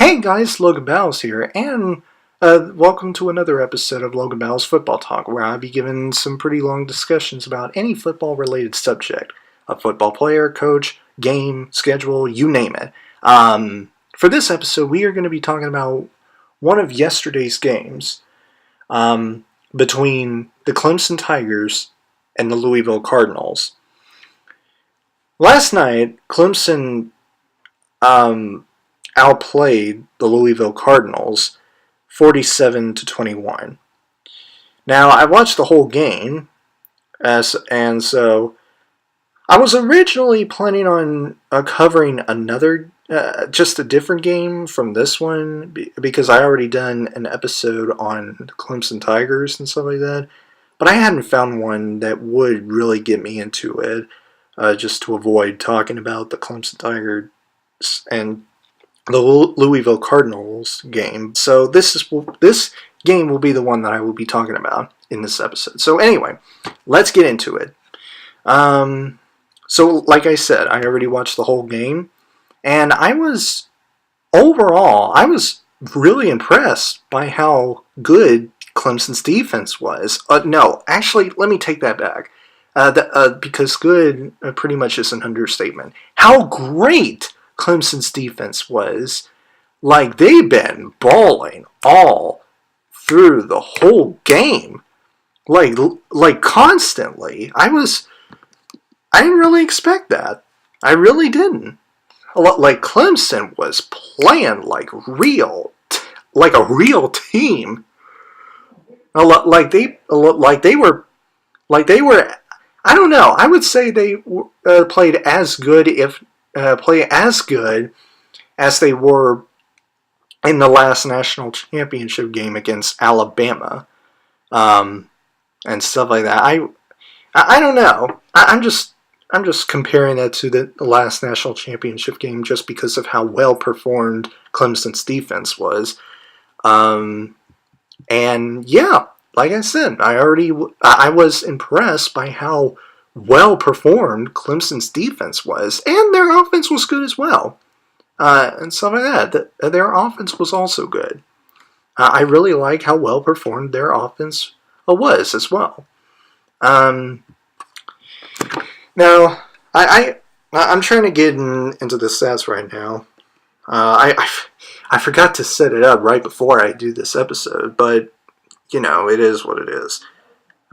Hey guys, Logan Battles here, and welcome to another episode of Logan Battles Football Talk, where I'll be giving some pretty long discussions about any football-related subject. A football player, coach, game, schedule, you name it. For this episode, we are going to be talking about one of yesterday's games between the Clemson Tigers and the Louisville Cardinals. Last night, Clemson outplayed the Louisville Cardinals 47-21. Now, I watched the whole game, and so I was originally planning on covering another, just a different game from this one, because I already done an episode on Clemson Tigers and stuff like that, but I hadn't found one that would really get me into it, just to avoid talking about the Clemson Tigers and the Louisville Cardinals game. So this game will be the one that I will be talking about in this episode. So anyway, let's get into it. So like I said, I already watched the whole game, and I was really impressed by how good Clemson's defense was. No, actually, let me take that back. Because good pretty much is an understatement. How great Clemson's defense was. Like, they've been balling all through the whole game. Like constantly. I didn't really expect that. I really didn't. Like, Clemson was playing like a real team. Like they were. I don't know. I would say they played as good, as they were in the last national championship game against Alabama, and stuff like that. I don't know. I'm just comparing that to the last national championship game just because of how well performed Clemson's defense was, and yeah. Like I said, I was impressed by how well performed Clemson's defense was, and their offense was good as well, and stuff like that. Their offense was also good. I really like how well performed their offense was as well. Now, I'm trying to get into the stats right now. I forgot to set it up right before I do this episode, but you know, it is what it is.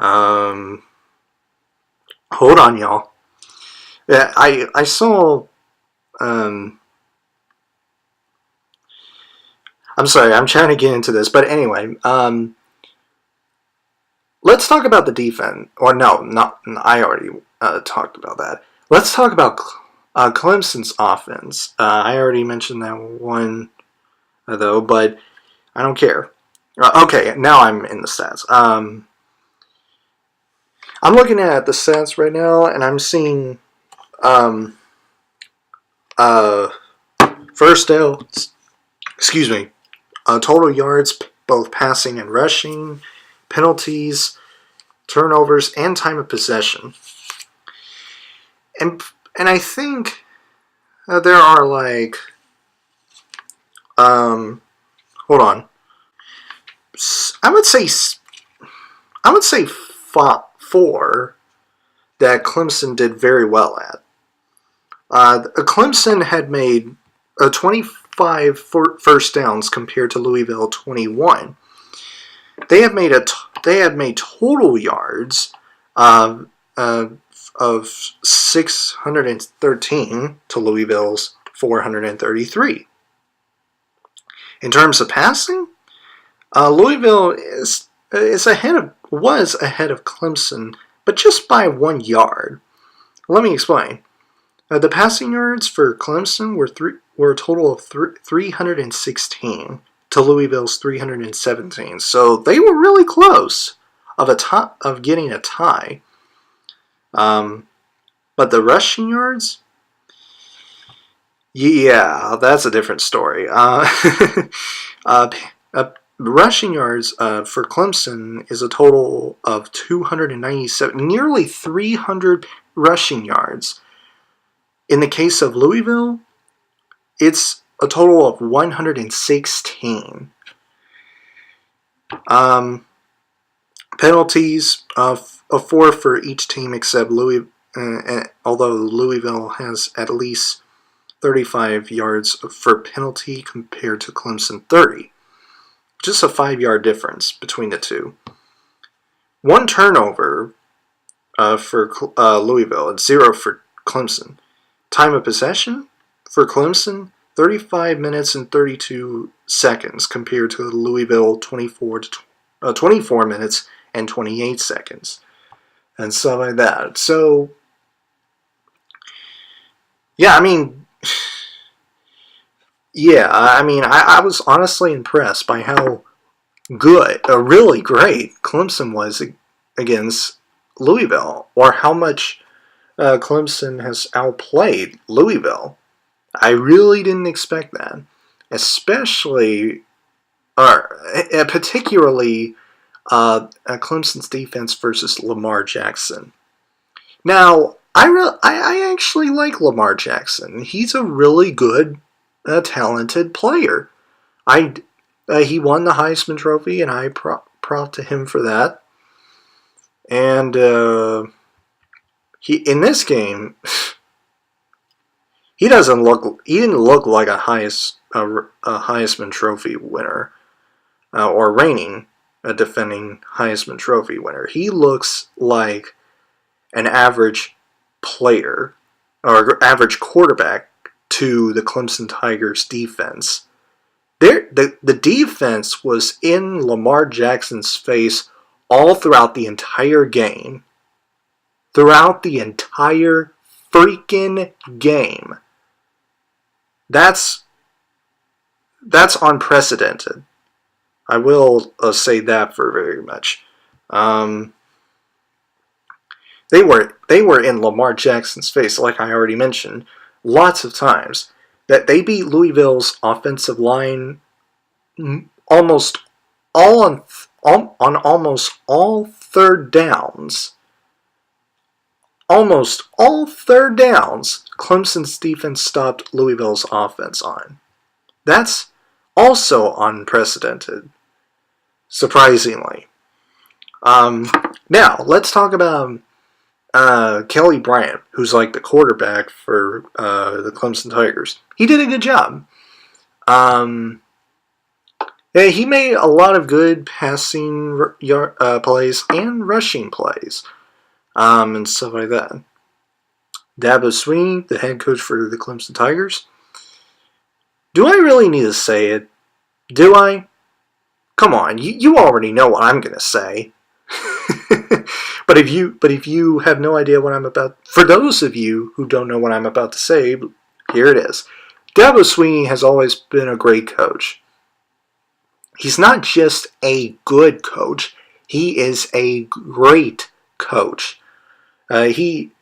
Hold on, y'all. Yeah, I saw. I'm sorry, I'm trying to get into this, but anyway, let's talk about the defense. Or no, not. I already talked about that. Let's talk about Clemson's offense. I already mentioned that one, though, but I don't care. Okay, now I'm in the stats. I'm looking at the stats right now, and I'm seeing first downs, total yards, both passing and rushing, penalties, turnovers, and time of possession. And I think there are like hold on. I would say 4 that Clemson did very well at. Clemson had made 25 first downs compared to Louisville 21. They had made total yards of 613 to Louisville's 433. In terms of passing, Louisville was ahead of Clemson, but just by 1 yard. Let me explain. The passing yards for Clemson were a total of 316 to Louisville's 317. So they were really close of getting a tie. But the rushing yards, yeah, that's a different story. Rushing yards for Clemson is a total of 297, nearly 300 rushing yards. In the case of Louisville, it's a total of 116. Penalties of 4 for each team except Louisville, although Louisville has at least 35 yards for penalty compared to Clemson 30. Just a 5-yard difference between the two. 1 turnover for Louisville and 0 for Clemson. Time of possession for Clemson, 35 minutes and 32 seconds compared to Louisville 24 minutes and 28 seconds. And stuff like that. So, yeah, I was honestly impressed by how good, really great Clemson was against Louisville, or how much Clemson has outplayed Louisville. I really didn't expect that, particularly Clemson's defense versus Lamar Jackson. Now, I actually like Lamar Jackson. He's a really good, talented player. He won the Heisman Trophy, and I proud to him for that. And in this game, he didn't look like a Heisman Trophy winner, or reigning defending Heisman Trophy winner. He looks like an average player or average quarterback to the Clemson Tigers defense. The defense was in Lamar Jackson's face all throughout the entire game. Throughout the entire freaking game. That's unprecedented. I will say that for very much. They were in Lamar Jackson's face, like I already mentioned, lots of times. That they beat Louisville's offensive line almost all on almost all third downs. Almost all third downs, Clemson's defense stopped Louisville's offense on. That's also unprecedented, surprisingly. Now, let's talk about Kelly Bryant, who's like the quarterback for the Clemson Tigers. He did a good job. He made a lot of good passing plays and rushing plays, and stuff like that. Dabo Swinney, the head coach for the Clemson Tigers. Do I really need to say it? Do I? Come on, you already know what I'm going to say. But if you have no idea what I'm about, for those of you who don't know what I'm about to say, here it is. Dabo Swinney has always been a great coach. He's not just a good coach; he is a great coach. He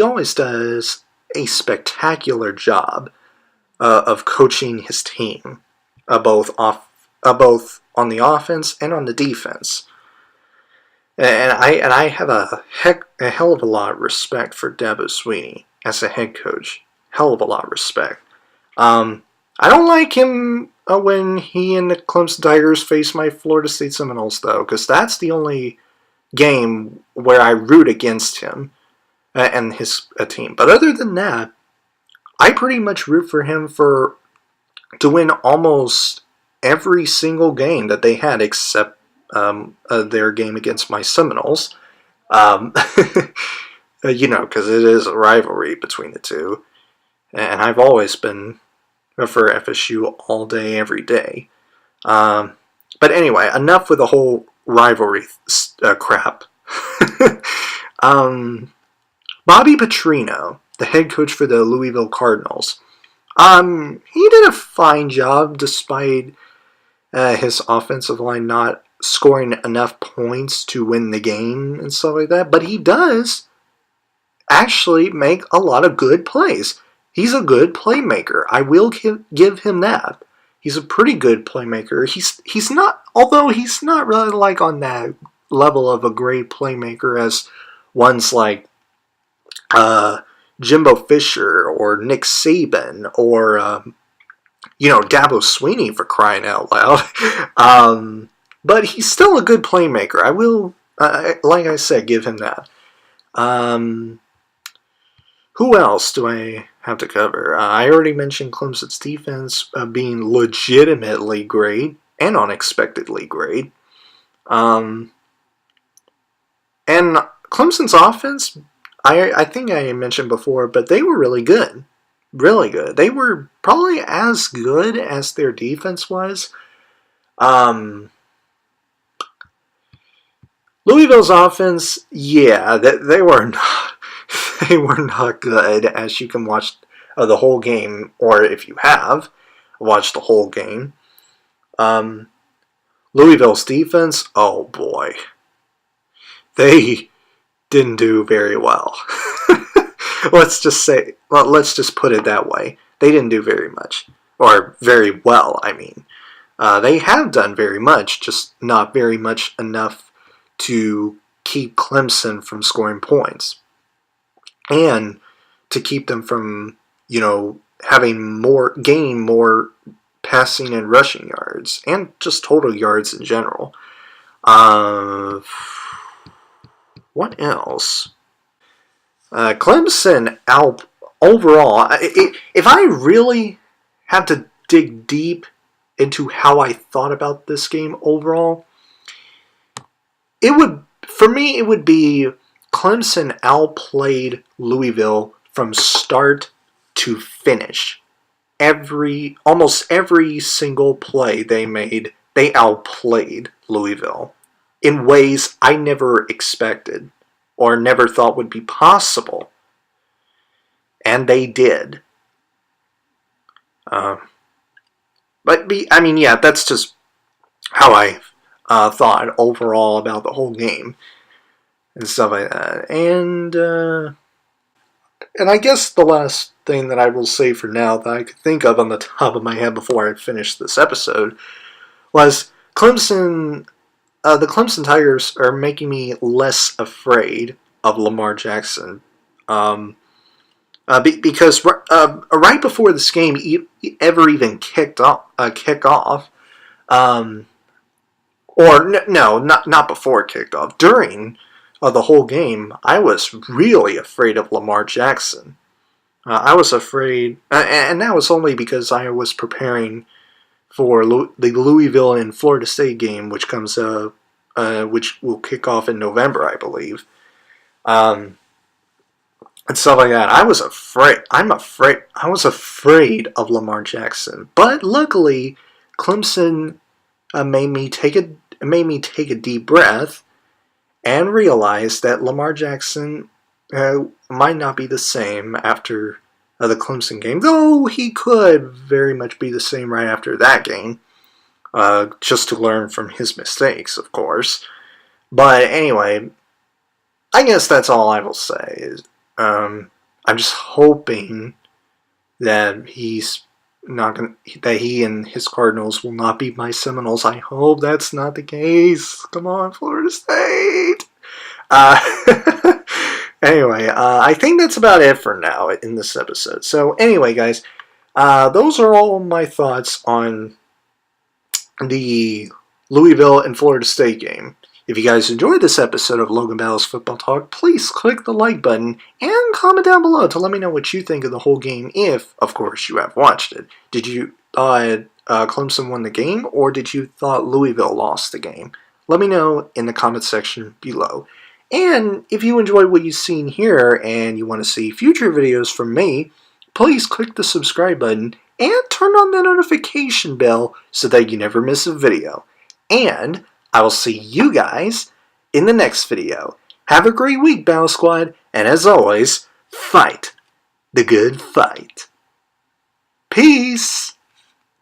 always does a spectacular job of coaching his team, both on the offense and on the defense. And I have a hell of a lot of respect for Dabo Swinney as a head coach. Hell of a lot of respect. I don't like him when he and the Clemson Tigers face my Florida State Seminoles, though, because that's the only game where I root against him and his team. But other than that, I pretty much root for him to win almost every single game that they had, except their game against my Seminoles. Because it is a rivalry between the two. And I've always been for FSU all day, every day. But anyway, enough with the whole rivalry crap. Bobby Petrino, the head coach for the Louisville Cardinals, he did a fine job despite his offensive line not scoring enough points to win the game and stuff like that. But he does actually make a lot of good plays. He's a good playmaker. I will give him that. He's a pretty good playmaker. He's not, although he's not really like on that level of a great playmaker as ones like Jimbo Fisher or Nick Saban or Dabo Sweeney, for crying out loud. But he's still a good playmaker. I will, like I said, give him that. Who else do I have to cover? I already mentioned Clemson's defense being legitimately great and unexpectedly great. And Clemson's offense, I think I mentioned before, but they were really good. Really good. They were probably as good as their defense was. Louisville's offense, yeah, they were not, they were not good, as you can watch the whole game, or if you have watched the whole game. Louisville's defense, oh boy, they didn't do very well. Let's just put it that way. They didn't do very much, or very well, I mean. They have done very much, just not very much enough to keep Clemson from scoring points. And to keep them from, gaining more passing and rushing yards, and just total yards in general. What else? Clemson overall, if I really have to dig deep into how I thought about this game overall, it would be Clemson outplayed Louisville from start to finish. Almost every single play they made, they outplayed Louisville in ways I never expected or never thought would be possible. And they did. That's just how I thought overall about the whole game and stuff like that. And I guess the last thing that I will say for now that I could think of on the top of my head before I finish this episode was the Clemson Tigers are making me less afraid of Lamar Jackson. Because right before this game ever even kicked off, not before it kicked off, during the whole game, I was really afraid of Lamar Jackson. I was afraid, and that was only because I was preparing for the Louisville and Florida State game, which which will kick off in November, I believe. And stuff like that. I was afraid of Lamar Jackson. But luckily, Clemson made me take a deep breath and realize that Lamar Jackson might not be the same after the Clemson game, though he could very much be the same right after that game, just to learn from his mistakes, of course. But anyway, I guess that's all I will say. Is I'm just hoping that he and his Cardinals will not beat my Seminoles. I hope that's not the case. Come on, Florida State. Anyway, I think that's about it for now in this episode. So anyway, guys, those are all my thoughts on the Louisville and Florida State game. If you guys enjoyed this episode of Logan Battles Football Talk, please click the like button and comment down below to let me know what you think of the whole game, if, of course, you have watched it. Did you Clemson won the game, or did you thought Louisville lost the game? Let me know in the comment section below. And if you enjoyed what you've seen here and you want to see future videos from me, please click the subscribe button and turn on the notification bell so that you never miss a video. And I will see you guys in the next video. Have a great week, Battle Squad, and as always, fight the good fight. Peace!